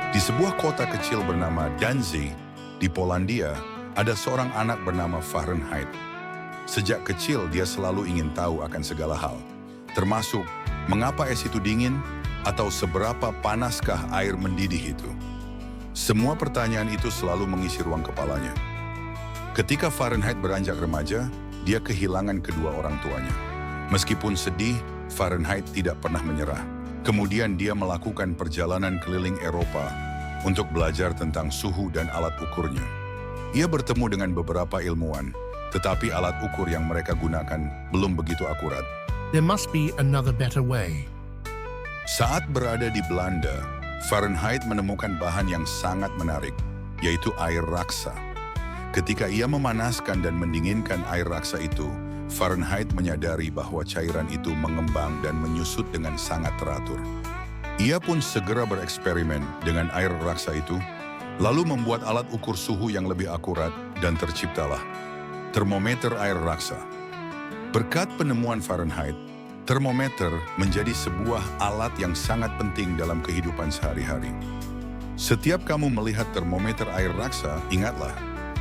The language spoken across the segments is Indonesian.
Di sebuah kota kecil bernama Danzig di Polandia, ada seorang anak bernama Fahrenheit. Sejak kecil dia selalu ingin tahu akan segala hal, termasuk mengapa es itu dingin atau seberapa panaskah air mendidih itu. Semua pertanyaan itu selalu mengisi ruang kepalanya. Ketika Fahrenheit beranjak remaja, dia kehilangan kedua orang tuanya. Meskipun sedih, Fahrenheit tidak pernah menyerah. Kemudian dia melakukan perjalanan keliling Eropa untuk belajar tentang suhu dan alat ukurnya. Ia bertemu dengan beberapa ilmuwan, tetapi alat ukur yang mereka gunakan belum begitu akurat. There must be another better way. Saat berada di Belanda, Fahrenheit menemukan bahan yang sangat menarik, yaitu air raksa. Ketika ia memanaskan dan mendinginkan air raksa itu, Fahrenheit menyadari bahwa cairan itu mengembang dan menyusut dengan sangat teratur. Ia pun segera bereksperimen dengan air raksa itu, lalu membuat alat ukur suhu yang lebih akurat dan terciptalah termometer air raksa. Berkat penemuan Fahrenheit, termometer menjadi sebuah alat yang sangat penting dalam kehidupan sehari-hari. Setiap kamu melihat termometer air raksa, ingatlah,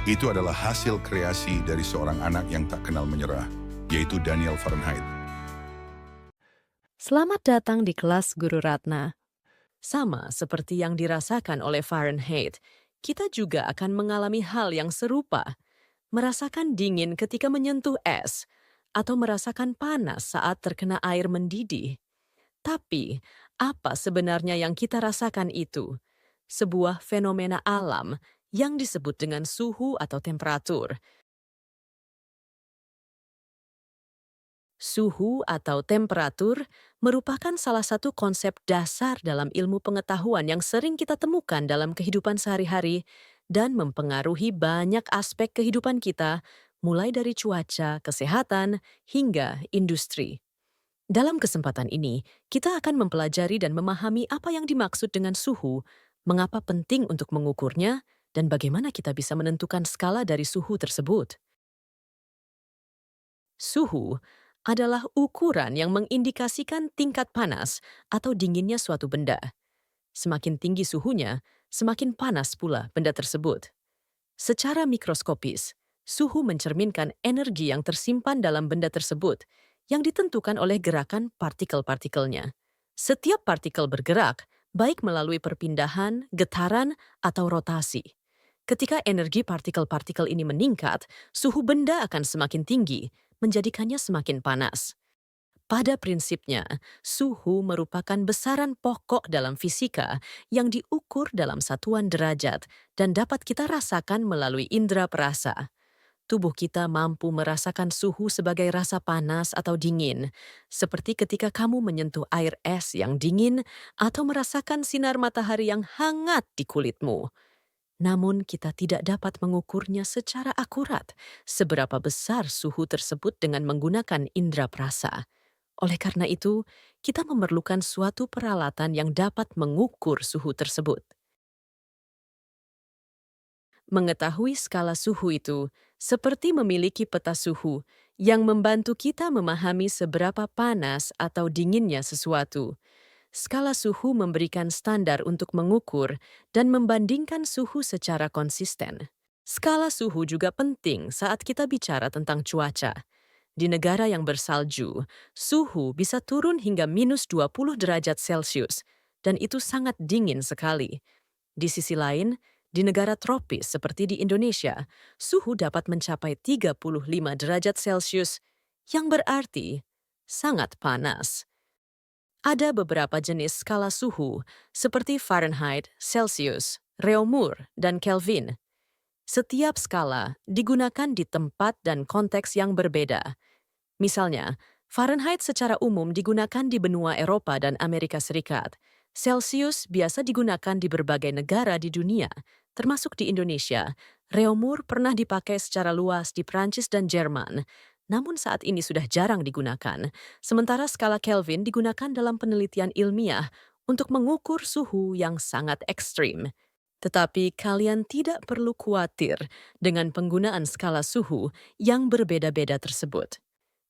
itu adalah hasil kreasi dari seorang anak yang tak kenal menyerah, yaitu Daniel Fahrenheit. Selamat datang di kelas Guru Ratna. Sama seperti yang dirasakan oleh Fahrenheit, kita juga akan mengalami hal yang serupa. Merasakan dingin ketika menyentuh es, atau merasakan panas saat terkena air mendidih. Tapi, apa sebenarnya yang kita rasakan itu? Sebuah fenomena alam yang disebut dengan suhu atau temperatur. Suhu atau temperatur merupakan salah satu konsep dasar dalam ilmu pengetahuan yang sering kita temukan dalam kehidupan sehari-hari dan mempengaruhi banyak aspek kehidupan kita, mulai dari cuaca, kesehatan, hingga industri. Dalam kesempatan ini, kita akan mempelajari dan memahami apa yang dimaksud dengan suhu, mengapa penting untuk mengukurnya, dan bagaimana kita bisa menentukan skala dari suhu tersebut. Suhu adalah ukuran yang mengindikasikan tingkat panas atau dinginnya suatu benda. Semakin tinggi suhunya, semakin panas pula benda tersebut. Secara mikroskopis, suhu mencerminkan energi yang tersimpan dalam benda tersebut yang ditentukan oleh gerakan partikel-partikelnya. Setiap partikel bergerak, baik melalui perpindahan, getaran, atau rotasi. Ketika energi partikel-partikel ini meningkat, suhu benda akan semakin tinggi, menjadikannya semakin panas. Pada prinsipnya, suhu merupakan besaran pokok dalam fisika yang diukur dalam satuan derajat dan dapat kita rasakan melalui indera perasa. Tubuh kita mampu merasakan suhu sebagai rasa panas atau dingin, seperti ketika kamu menyentuh air es yang dingin atau merasakan sinar matahari yang hangat di kulitmu. Namun kita tidak dapat mengukurnya secara akurat seberapa besar suhu tersebut dengan menggunakan indera perasa. Oleh karena itu, kita memerlukan suatu peralatan yang dapat mengukur suhu tersebut. Mengetahui skala suhu itu seperti memiliki peta suhu yang membantu kita memahami seberapa panas atau dinginnya sesuatu. Skala suhu memberikan standar untuk mengukur dan membandingkan suhu secara konsisten. Skala suhu juga penting saat kita bicara tentang cuaca. Di negara yang bersalju, suhu bisa turun hingga minus 20 derajat Celcius, dan itu sangat dingin sekali. Di sisi lain, di negara tropis seperti di Indonesia, suhu dapat mencapai 35 derajat Celcius, yang berarti sangat panas. Ada beberapa jenis skala suhu, seperti Fahrenheit, Celsius, Reaumur, dan Kelvin. Setiap skala digunakan di tempat dan konteks yang berbeda. Misalnya, Fahrenheit secara umum digunakan di benua Eropa dan Amerika Serikat. Celsius biasa digunakan di berbagai negara di dunia, termasuk di Indonesia. Reaumur pernah dipakai secara luas di Prancis dan Jerman, namun saat ini sudah jarang digunakan. Sementara skala Kelvin digunakan dalam penelitian ilmiah untuk mengukur suhu yang sangat ekstrim. Tetapi kalian tidak perlu khawatir dengan penggunaan skala suhu yang berbeda-beda tersebut.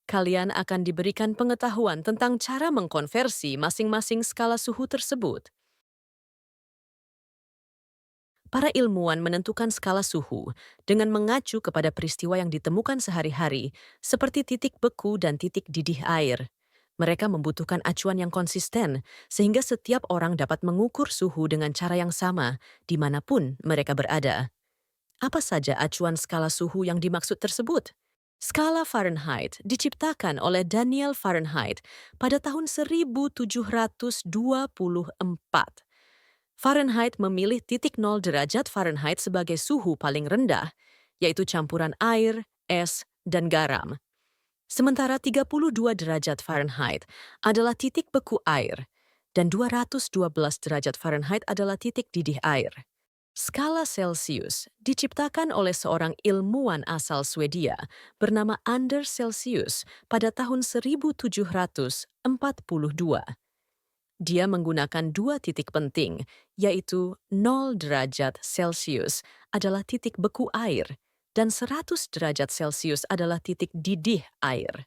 Kalian akan diberikan pengetahuan tentang cara mengkonversi masing-masing skala suhu tersebut. Para ilmuwan menentukan skala suhu dengan mengacu kepada peristiwa yang ditemukan sehari-hari, seperti titik beku dan titik didih air. Mereka membutuhkan acuan yang konsisten, sehingga setiap orang dapat mengukur suhu dengan cara yang sama, dimanapun mereka berada. Apa saja acuan skala suhu yang dimaksud tersebut? Skala Fahrenheit diciptakan oleh Daniel Fahrenheit pada tahun 1724. Fahrenheit memilih titik 0 derajat Fahrenheit sebagai suhu paling rendah, yaitu campuran air, es, dan garam. Sementara 32 derajat Fahrenheit adalah titik beku air, dan 212 derajat Fahrenheit adalah titik didih air. Skala Celsius diciptakan oleh seorang ilmuwan asal Swedia bernama Anders Celsius pada tahun 1742. Dia menggunakan dua titik penting, yaitu 0 derajat Celsius adalah titik beku air dan 100 derajat Celsius adalah titik didih air.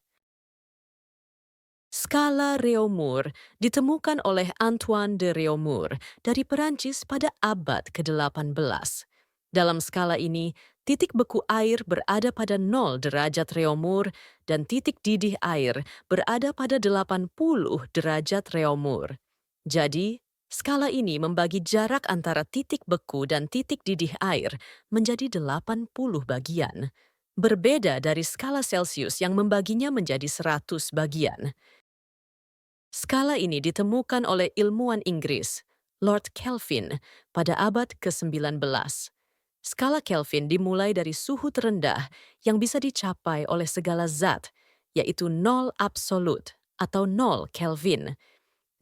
Skala Réaumur ditemukan oleh Antoine de Réaumur dari Perancis pada abad ke-18. Dalam skala ini, titik beku air berada pada 0 derajat Réaumur dan titik didih air berada pada 80 derajat Réaumur. Jadi, skala ini membagi jarak antara titik beku dan titik didih air menjadi 80 bagian. Berbeda dari skala Celsius yang membaginya menjadi 100 bagian. Skala ini ditemukan oleh ilmuwan Inggris, Lord Kelvin, pada abad ke-19. Skala Kelvin dimulai dari suhu terendah yang bisa dicapai oleh segala zat, yaitu 0 absolut atau 0 Kelvin.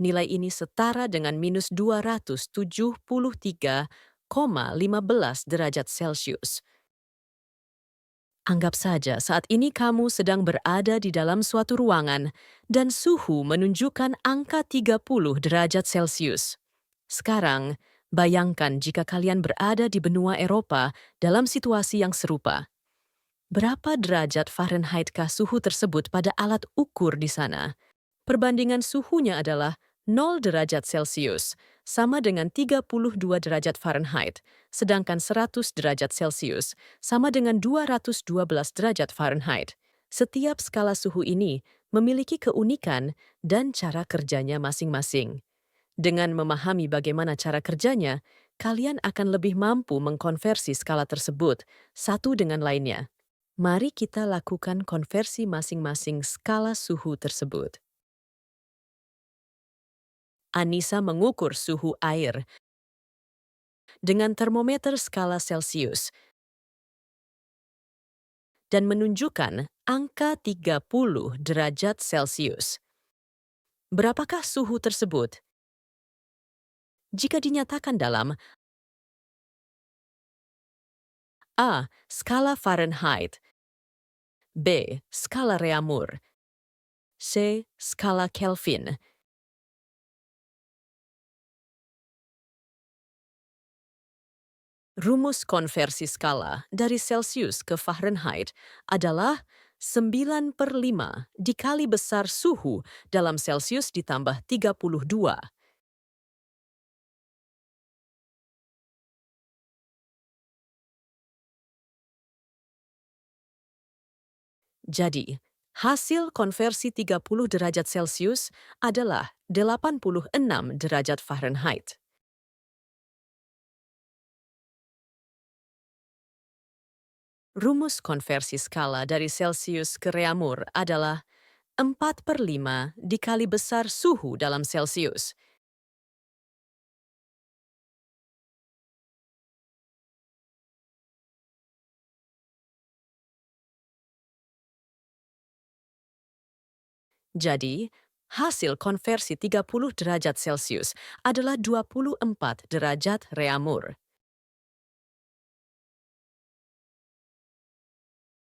Nilai ini setara dengan minus 273,15 derajat Celcius. Anggap saja saat ini kamu sedang berada di dalam suatu ruangan dan suhu menunjukkan angka 30 derajat Celcius. Sekarang, bayangkan jika kalian berada di benua Eropa dalam situasi yang serupa. Berapa derajat Fahrenheit-kah suhu tersebut pada alat ukur di sana? Perbandingan suhunya adalah 0 derajat Celcius, sama dengan 32 derajat Fahrenheit, sedangkan 100 derajat Celcius sama dengan 212 derajat Fahrenheit. Setiap skala suhu ini memiliki keunikan dan cara kerjanya masing-masing. Dengan memahami bagaimana cara kerjanya, kalian akan lebih mampu mengkonversi skala tersebut satu dengan lainnya. Mari kita lakukan konversi masing-masing skala suhu tersebut. Anissa mengukur suhu air dengan termometer skala Celsius dan menunjukkan angka 30 derajat Celcius. Berapakah suhu tersebut? Jika dinyatakan dalam A. Skala Fahrenheit, B. Skala Réaumur, C. Skala Kelvin. Rumus konversi skala dari Celsius ke Fahrenheit adalah 9/5 dikali besar suhu dalam Celsius ditambah 32. Jadi, hasil konversi 30 derajat Celsius adalah 86 derajat Fahrenheit. Rumus konversi skala dari Celsius ke Réaumur adalah 4/5 dikali besar suhu dalam Celsius. Jadi, hasil konversi 30 derajat Celsius adalah 24 derajat Réaumur.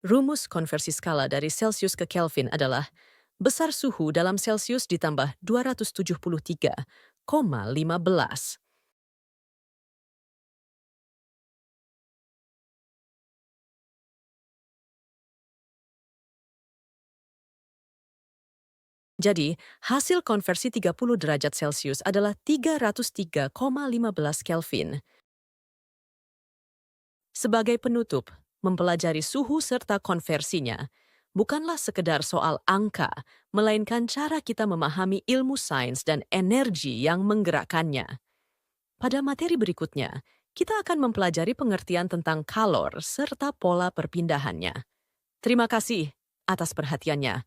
Rumus konversi skala dari Celsius ke Kelvin adalah besar suhu dalam Celsius ditambah 273,15. Jadi, hasil konversi 30 derajat Celsius adalah 303,15 Kelvin. Sebagai penutup, mempelajari suhu serta konversinya bukanlah sekedar soal angka, melainkan cara kita memahami ilmu sains dan energi yang menggerakkannya. Pada materi berikutnya, kita akan mempelajari pengertian tentang kalor serta pola perpindahannya. Terima kasih atas perhatiannya.